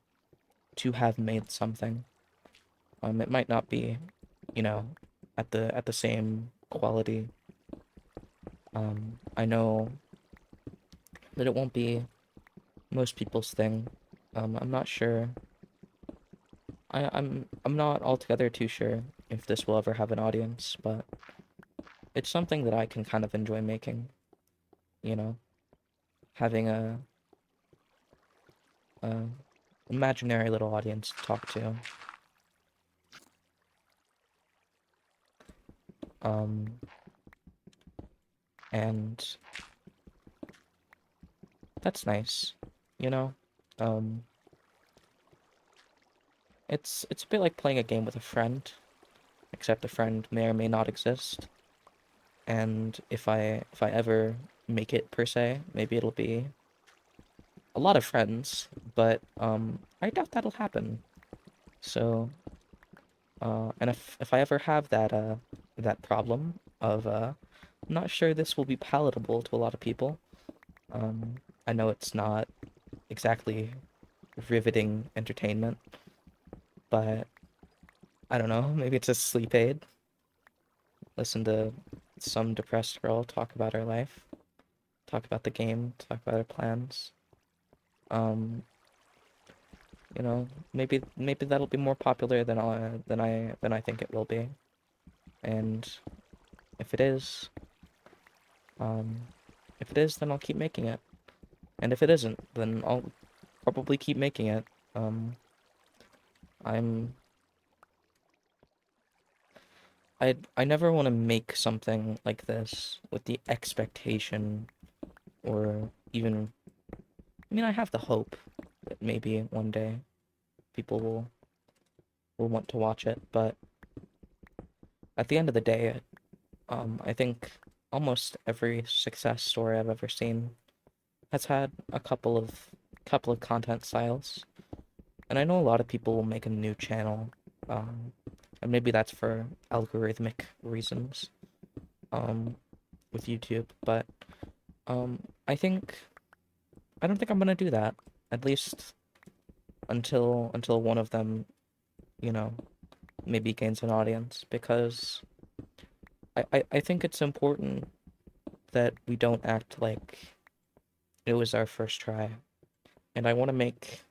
to have made something. It might not be, you know, at the same quality. I know that it won't be most people's thing. I'm not sure. I'm not altogether too sure if this will ever have an audience, but it's something that I can kind of enjoy making, you know, having a imaginary little audience to talk to. Um, and that's nice, you know. Um, it's a bit like playing a game with a friend, except the friend may or may not exist. And if I ever make it per se, maybe it'll be a lot of friends, but I doubt that'll happen. So and if I ever have that problem of I'm not sure this will be palatable to a lot of people. I know it's not exactly riveting entertainment, but I don't know, maybe it's a sleep aid. Listen to some depressed girl talk about her life, talk about the game, talk about her plans. Um, maybe that'll be more popular than I think it will be. And if it is, um, if it is, then I'll keep making it. And if it isn't, then I'll probably keep making it. Um, I'm I never want to make something like this with the expectation, or even, I mean, I have the hope that maybe one day people will want to watch it, but at the end of the day, I think almost every success story I've ever seen has had a couple of content styles. And I know a lot of people will make a new channel, um, and maybe that's for algorithmic reasons, um, with YouTube, but um, I think I don't think I'm gonna do that, at least until one of them, you know, maybe gains an audience, because I think it's important that we don't act like it was our first try. And I want to make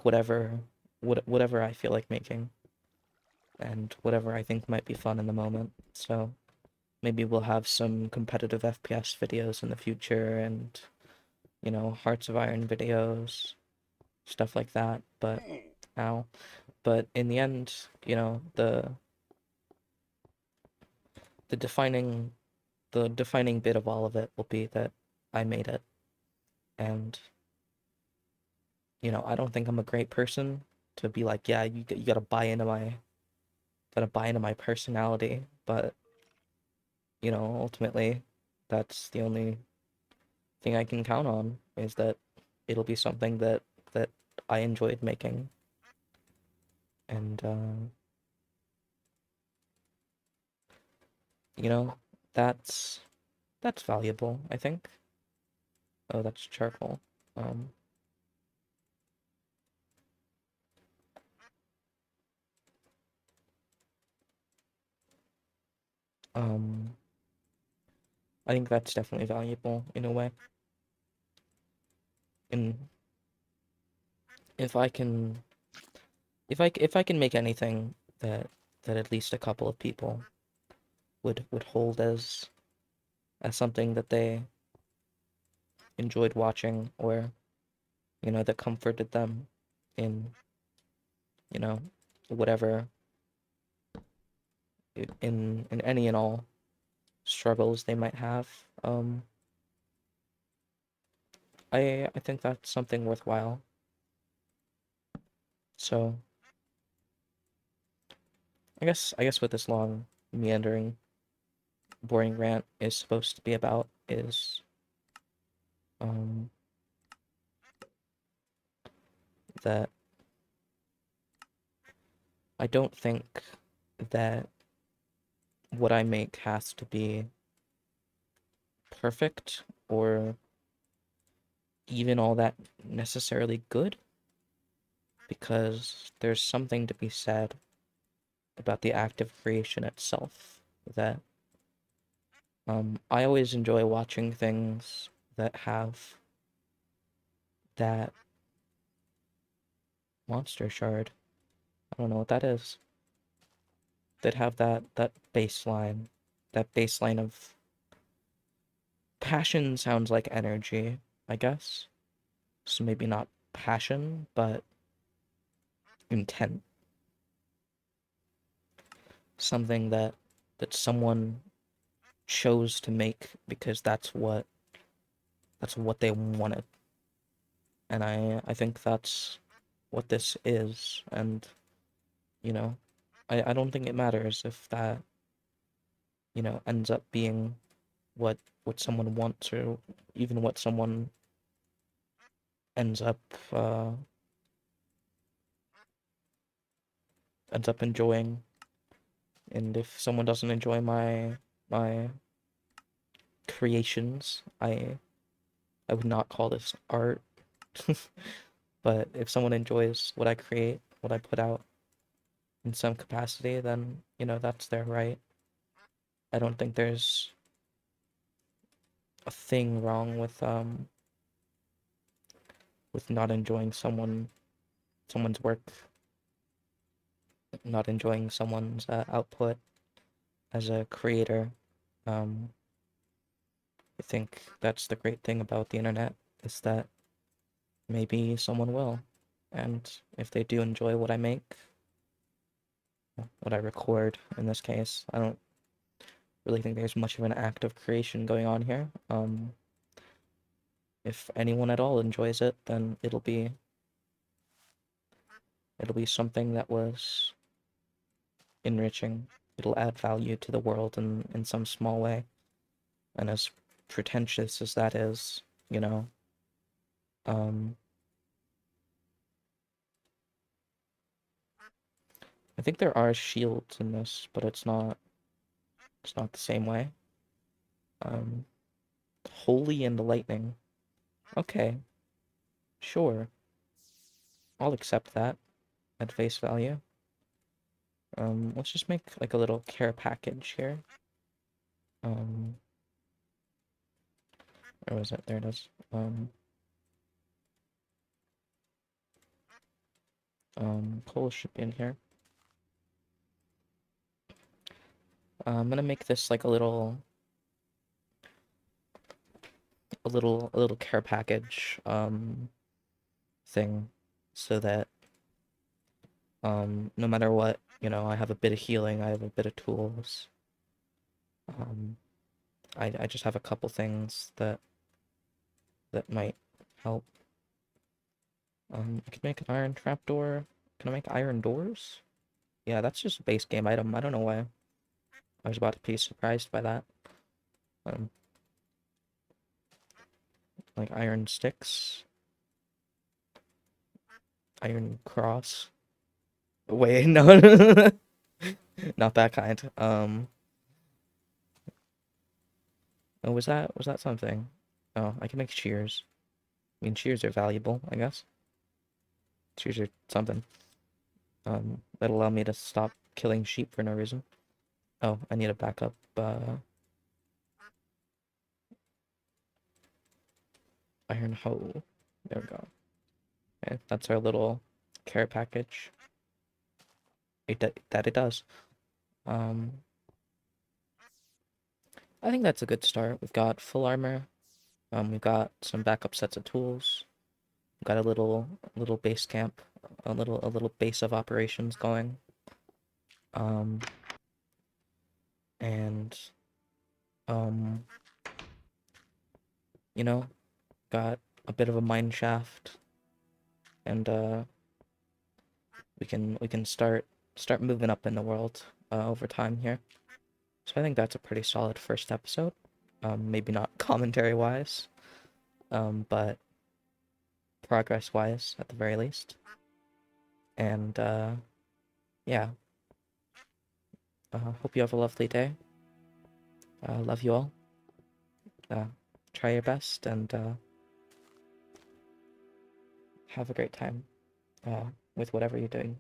whatever I feel like making, and whatever I think might be fun in the moment. So maybe we'll have some competitive FPS videos in the future, and Hearts of Iron videos, stuff like that. But ow. But in the end, the defining the defining bit of all of it will be that I made it. And I don't think I'm a great person to be like, yeah, you gotta buy into my personality, but ultimately, that's the only thing I can count on, is that it'll be something that I enjoyed making. And you know, that's that's valuable, I think. Oh, that's charcoal. Um, um, I think that's definitely valuable in a way. And if I can, if I can make anything that at least a couple of people would hold as something that they enjoyed watching, or that comforted them in you know whatever, in any and all struggles they might have. I think that's something worthwhile. So I guess what this long, meandering, boring rant is supposed to be about is um that I don't think that what I make has to be perfect or even all that necessarily good, because there's something to be said about the act of creation itself. That I always enjoy watching things that have that monster shard. I don't know what that is. That have that baseline of passion sounds like energy, I guess. So maybe not passion, but intent. Something that someone chose to make because that's what they wanted. And I think that's what this is. And you know, I don't think it matters if that, ends up being what someone wants, or even what someone ends up uh ends up enjoying. And if someone doesn't enjoy my creations, I would not call this art. But if someone enjoys what I create, what I put out in some capacity, then, that's their right. I don't think there's a thing wrong with not enjoying someone's work, not enjoying someone's output as a creator. Um, I think that's the great thing about the internet, is that maybe someone will. And if they do enjoy what I make, what I record in this case, I don't really think there's much of an act of creation going on here. If anyone at all enjoys it, then it'll be something that was enriching. It'll add value to the world in some small way. And as pretentious as that is, you know, um, I think there are shields in this, but it's not the same way. Um, Holy and lightning. Okay, sure. I'll accept that at face value. Let's just make like a little care package here. Um, where was it? There it is. Coal should be in here. I'm gonna make this like a little care package thing, so that no matter what, I have a bit of healing, I have a bit of tools. Um, I just have a couple things that might help. I could make an iron trapdoor. Can I make iron doors? Yeah, that's just a base game item. I don't know why I was about to be surprised by that. Um, like iron sticks, iron cross. Wait, no, not that kind. Oh, was that something? Oh, I can make shears. I mean, shears are valuable, I guess. Shears are something. That allow me to stop killing sheep for no reason. Oh, I need a backup. Iron hoe. There we go. Okay, that's our little care package. That it does. Um, I think that's a good start. We've got full armor. We've got some backup sets of tools. We've got a little base camp, a little base of operations going. Um, and um, you know, got a bit of a mine shaft, and we can start moving up in the world over time here. So I think that's a pretty solid first episode. Maybe not commentary wise, but progress wise at the very least. And yeah, hope you have a lovely day. Love you all. Uh, try your best and have a great time with whatever you're doing.